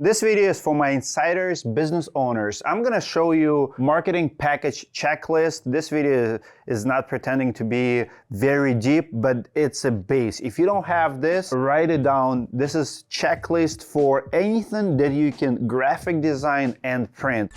This video is for my insiders, business owners. I'm gonna show you marketing package checklist. This video is not pretending to be very deep, but it's a base. If you don't have this, write it down. This is checklist for anything that you can graphic design and print.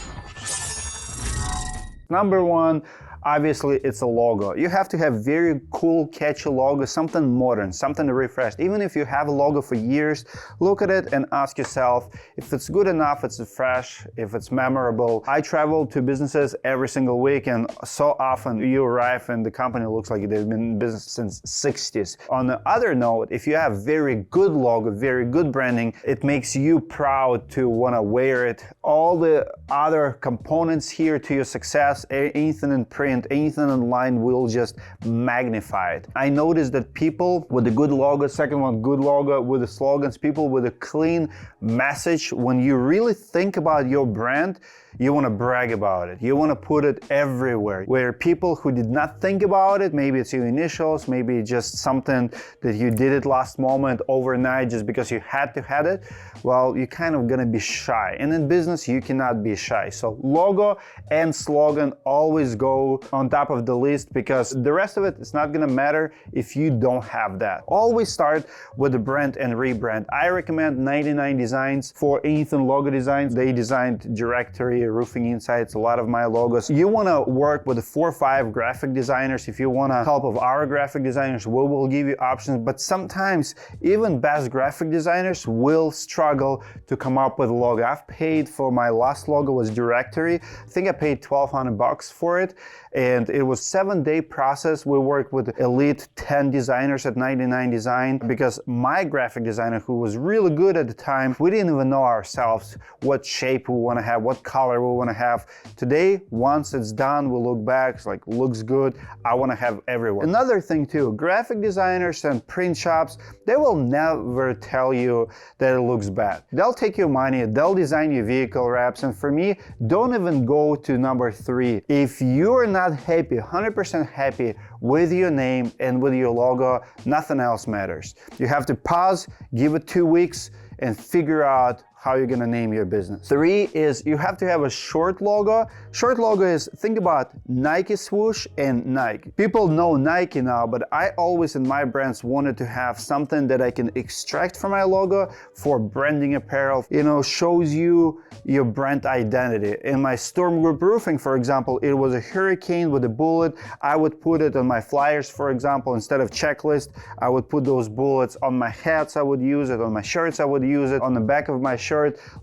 Number one, obviously it's a logo. You have to have very cool, catchy logo, something modern, something refreshed. Even if you have a logo for years, look at it and ask yourself if it's good enough, it's fresh, if it's memorable. I travel to businesses every single week, and so often you arrive and the company looks like they've been in business since 60s. On the other note, if you have very good logo, very good branding, it makes you proud to want to wear it. All the other components here to your success, anything in print, anything online will just magnify it. I noticed that people with a good logo, second one, good logo with the slogans, people with a clean message, when you really think about your brand, you want to brag about it. You want to put it everywhere. Where people who did not think about it, maybe it's your initials, maybe just something that you did it last moment overnight just because you had to have it, well, you're kind of gonna be shy. And in business, you cannot be shy. So logo and slogan always go on top of the list, because the rest of it is not gonna matter if you don't have that. Always start with the brand and rebrand. I recommend 99 Designs for anything logo designs. They designed directory, roofing insights, a lot of my logos. You want to work with 4 or 5 graphic designers. If you want help of our graphic designers, we will give you options. But sometimes even best graphic designers will struggle to come up with a logo. I've paid for my last logo was directory. I think I paid $1,200 for it, and it was a 7-day process. We worked with elite 10 designers at 99 Design, because my graphic designer, who was really good at the time, we didn't even know ourselves what shape we want to have, what color we want to have. Today, once it's done, we look back, it's like, looks good, I want to have everyone. Another thing too, graphic designers and print shops, they will never tell you that it looks bad. They'll take your money, they'll design your vehicle wraps, and for me, don't even go to number 3. If you're not happy, 100% happy with your name and with your logo, nothing else matters. You have to pause, give it 2 weeks, and figure out how you're gonna name your business. 3 is you have to have a short logo. Short logo is, think about Nike swoosh and Nike. People know Nike now, but I always in my brands wanted to have something that I can extract from my logo for branding apparel. You know, shows you your brand identity. In my Storm Group Roofing, for example, it was a hurricane with a bullet. I would put it on my flyers, for example, instead of checklist, I would put those bullets on my hats. I would use it on my shirts. I would use it on the back of my shirt.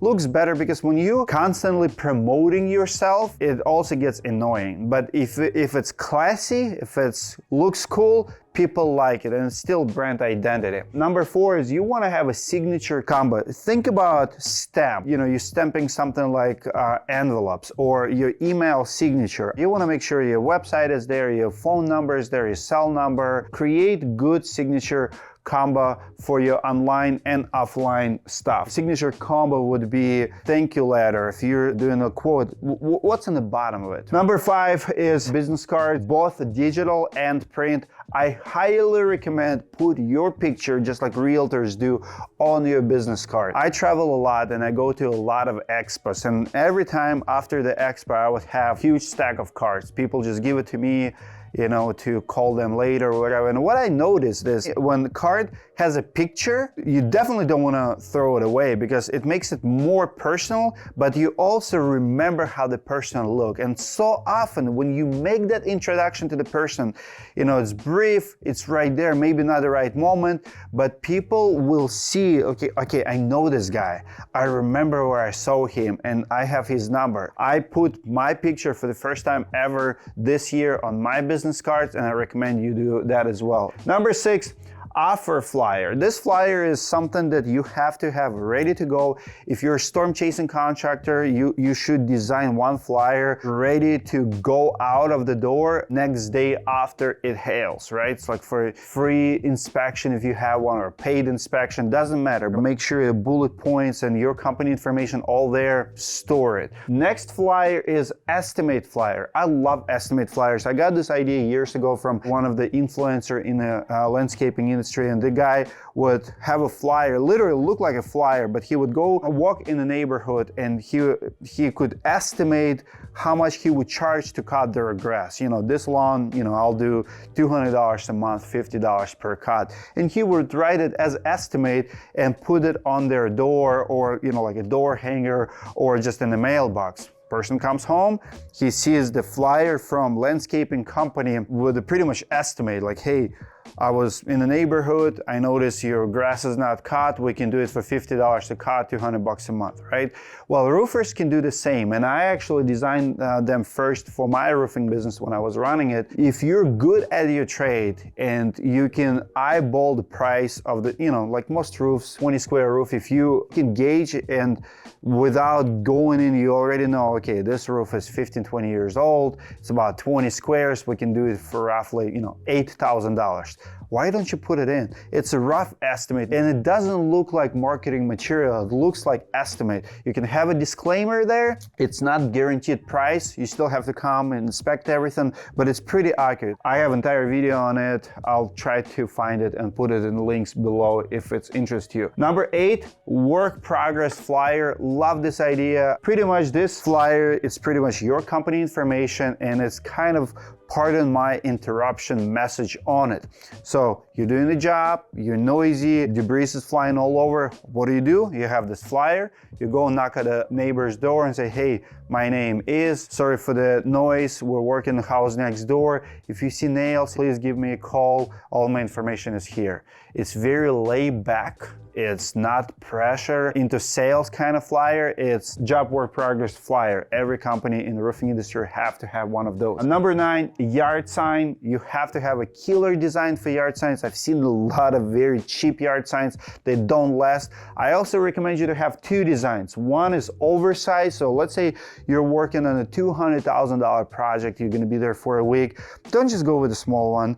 Looks better, because when you constantly promoting yourself, it also gets annoying. But if it's classy, if it looks cool, people like it, and it's still brand identity. Number 4 is you want to have a signature combo. Think about stamp. You know, you're stamping something like envelopes or your email signature. You want to make sure your website is there, your phone number is there, your cell number. Create good signature combo for your online and offline stuff. Signature combo would be thank you letter. If you're doing a quote, what's in the bottom of it? Number 5 is business cards, both digital and print. I highly recommend put your picture, just like realtors do, on your business card. I travel a lot and I go to a lot of expos, and every time after the expo I would have a huge stack of cards. People just give it to me, you know, to call them later or whatever. And what I noticed is when the card has a picture, you definitely don't want to throw it away, because it makes it more personal, but you also remember how the person looked. And so often when you make that introduction to the person, you know, it's brief, it's right there, maybe not the right moment, but people will see, okay, I know this guy. I remember where I saw him and I have his number. I put my picture for the first time ever this year on my business cards, and I recommend you do that as well. Number 6, offer flyer. This flyer is something that you have to have ready to go. If you're a storm chasing contractor, you should design one flyer ready to go out of the door next day after it hails, right? It's like for free inspection if you have one, or paid inspection, doesn't matter, but make sure the bullet points and your company information all there, store it. Next flyer is estimate flyer. I love estimate flyers. I got this idea years ago from one of the influencer in the landscaping industry. Street, and the guy would have a flyer, literally look like a flyer, but he would go walk in the neighborhood and he could estimate how much he would charge to cut their grass. This lawn, I'll do $200 a month, $50 per cut. And he would write it as estimate and put it on their door, or, like a door hanger, or just in the mailbox. Person comes home, he sees the flyer from landscaping company with a pretty much estimate, like, hey, I was in the neighborhood, I noticed your grass is not cut, we can do it for $50 to cut, $200 a month, right? Well, roofers can do the same, and I actually designed them first for my roofing business when I was running it. If you're good at your trade and you can eyeball the price of the, like most roofs, 20 square roof, if you can gauge and without going in, you already know, okay, this roof is 15, 20 years old, it's about 20 squares, we can do it for roughly, $8,000. Why don't you put it in? It's a rough estimate, and it doesn't look like marketing material, it looks like estimate. You can have a disclaimer there, it's not guaranteed price, you still have to come and inspect everything, but it's pretty accurate. I have an entire video on it, I'll try to find it and put it in the links below if it's interest to you. Number 8, work progress flyer. Love this idea. Pretty much this flyer, it's pretty much your company information, and it's kind of pardon my interruption message on it. So you're doing the job, you're noisy, debris is flying all over. What do? You have this flyer, you go knock at a neighbor's door and say, hey, my name is, sorry for the noise, we're working the house next door. If you see nails, please give me a call. All my information is here. It's very laid back. It's not pressure into sales kind of flyer. It's job work progress flyer. Every company in the roofing industry have to have one of those. Number 9, yard sign. You have to have a killer design for yard signs. I've seen a lot of very cheap yard signs that don't last. I also recommend you to have 2 designs. One is oversized. So let's say you're working on a $200,000 project. You're going to be there for a week. Don't just go with a small one.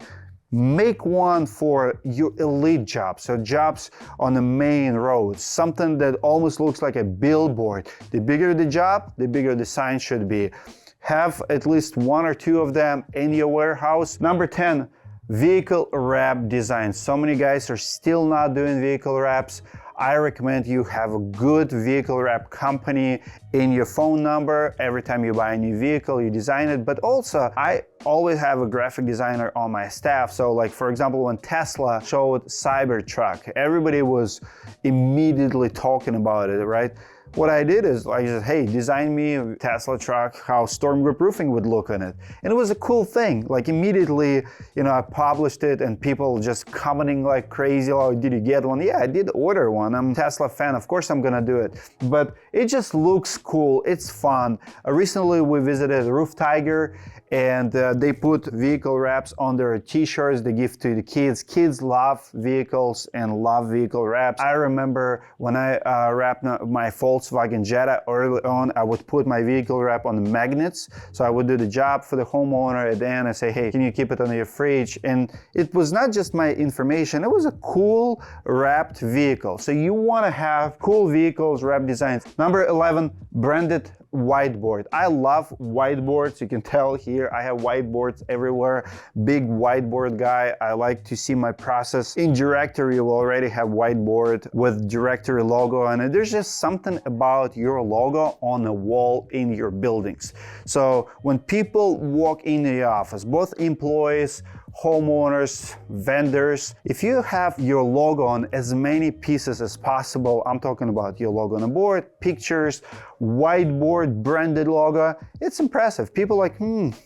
Make one for your elite jobs, so jobs on the main road, something that almost looks like a billboard. The bigger the job, the bigger the sign should be. Have at least 1 or 2 of them in your warehouse. Number 10, vehicle wrap design. So many guys are still not doing vehicle wraps. I recommend you have a good vehicle wrap company in your phone number. Every time you buy a new vehicle, you design it. But also, I always have a graphic designer on my staff. So like, for example, when Tesla showed Cybertruck, everybody was immediately talking about it, right? What I did is I said, hey, design me a Tesla truck, how storm group roofing would look on it. And it was a cool thing. Like immediately, I published it and people just commenting like crazy. Oh, did you get one? Yeah, I did order one. I'm a Tesla fan. Of course I'm gonna do it. But it just looks cool. It's fun. Recently we visited Roof Tiger, and they put vehicle wraps on their t-shirts they give to the kids. Kids love vehicles and love vehicle wraps. I remember when I wrapped my Volkswagen Jetta early on, I would put my vehicle wrap on the magnets. So I would do the job for the homeowner. At the end I say, hey, can you keep it on your fridge? And it was not just my information, it was a cool wrapped vehicle. So you want to have cool vehicles, wrap designs. Number 11, branded whiteboard. I love whiteboards. You can tell here I have whiteboards everywhere. Big whiteboard guy. I like to see my process. In directory, you will already have whiteboard with directory logo on it. There's just something about your logo on a wall in your buildings. So when people walk in the office, both employees, homeowners, vendors, if you have your logo on as many pieces as possible, I'm talking about your logo on a board, pictures, whiteboard, branded logo, it's impressive. People like,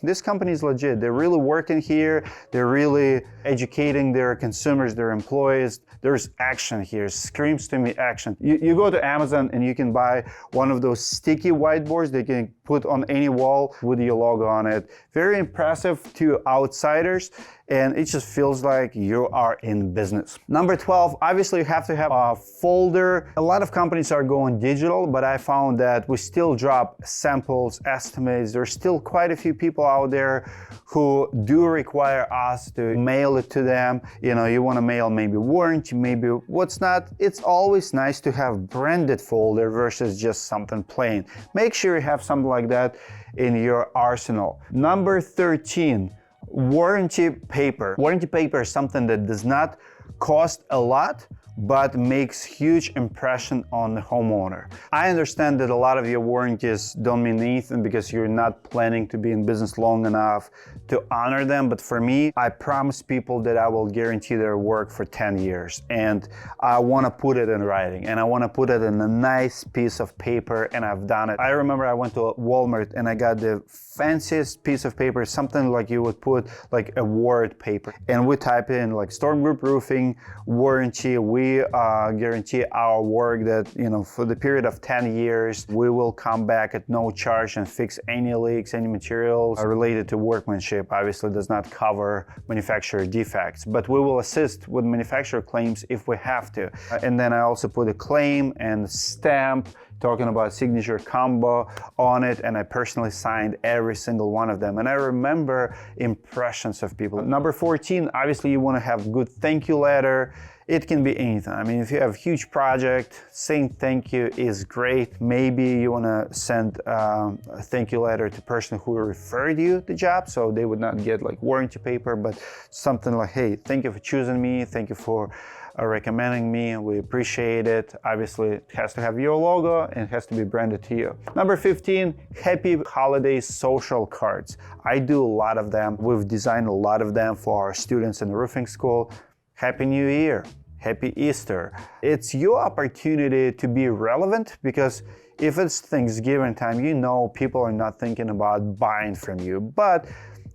this company is legit. They're really working here. They're really educating their consumers, their employees. There's action here. Screams to me action. You go to Amazon and you can buy one of those sticky whiteboards they can put on any wall with your logo on it. Very impressive to outsiders, and it just feels like you are in business. Number 12, obviously you have to have a folder. A lot of companies are going digital, but I found that we still drop samples, estimates. There's still quite a few people out there who do require us to mail it to them. You want to mail maybe warranty, maybe what's not. It's always nice to have branded folder versus just something plain. Make sure you have something like that in your arsenal. Number 13, warranty paper. Warranty paper is something that does not cost a lot, but makes huge impression on the homeowner. I understand that a lot of your warranties don't mean anything because you're not planning to be in business long enough to honor them, but for me, I promise people that I will guarantee their work for 10 years, and I want to put it in writing, and I want to put it in a nice piece of paper, and I've done it. I remember I went to Walmart and I got the fanciest piece of paper, something like you would put like a Word paper, and we type in like Storm Group Roofing warranty. We guarantee our work that, you know, for the period of 10 years, we will come back at no charge and fix any leaks, any materials related to workmanship. Obviously does not cover manufacturer defects, but we will assist with manufacturer claims if we have to. And then I also put a claim and stamp talking about signature combo on it, and I personally signed every single one of them. And I remember impressions of people. Number 14, obviously you want to have good thank you letter. It can be anything. I mean, if you have a huge project, saying thank you is great. Maybe you want to send a thank you letter to the person who referred you the job, so they would not get like warranty paper, but something like, hey, thank you for choosing me, thank you for recommending me, we appreciate it. Obviously, it has to have your logo and it has to be branded to you. Number 15, happy holiday social cards. I do a lot of them. We've designed a lot of them for our students in the roofing school. Happy New Year, Happy Easter. It's your opportunity to be relevant, because if it's Thanksgiving time, you know people are not thinking about buying from you, but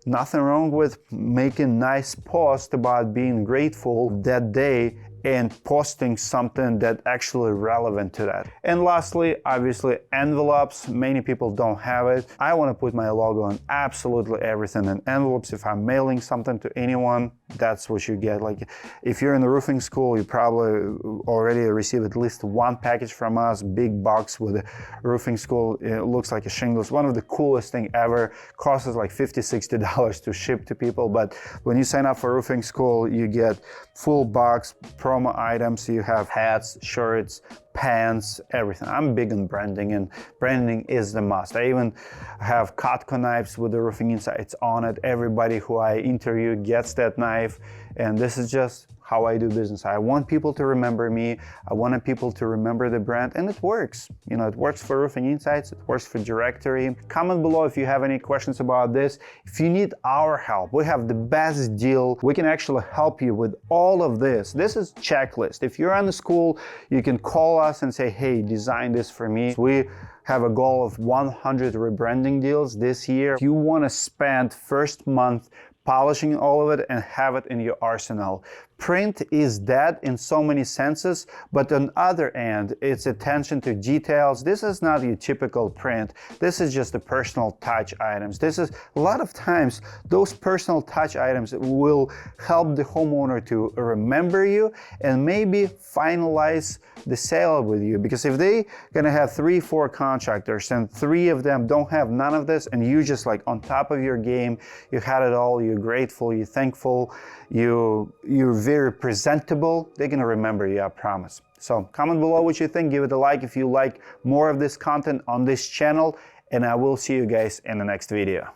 nothing wrong with making nice posts about being grateful that day and posting something that actually relevant to that. And lastly, obviously envelopes. Many people don't have it. I want to put my logo on absolutely everything in envelopes. If I'm mailing something to anyone, that's what you get. Like if you're in the roofing school, you probably already receive at least one package from us, big box with a roofing school. It looks like a shingles. One of the coolest thing ever. Costs us like $50, $60 to ship to people. But when you sign up for roofing school, you get full box, promo items. You have hats, shirts, pants, everything. I'm big on branding, and branding is the must. I even have Cutco knives with the roofing insights on it. Everybody who I interview gets that knife, and this is just how I do business. I want people to remember me. I want people to remember the brand, and it works. You know, it works for Roofing Insights. It works for Directory. Comment below if you have any questions about this. If you need our help, we have the best deal. We can actually help you with all of this. This is checklist. If you're in the school, you can call us and say, hey, design this for me. We have a goal of 100 rebranding deals this year. If you want to spend first month polishing all of it and have it in your arsenal. Print is dead in so many senses, but on the other end, it's attention to details. This is not your typical print. This is just the personal touch items. This is a lot of times those personal touch items will help the homeowner to remember you and maybe finalize the sale with you. Because if they gonna have 3-4 contractors and 3 of them don't have none of this, and you just like on top of your game, you had it all, you're grateful, you're thankful, you're very presentable, they're gonna remember you, I promise. So comment below what you think, give it a like if you like more of this content on this channel, and I will see you guys in the next video.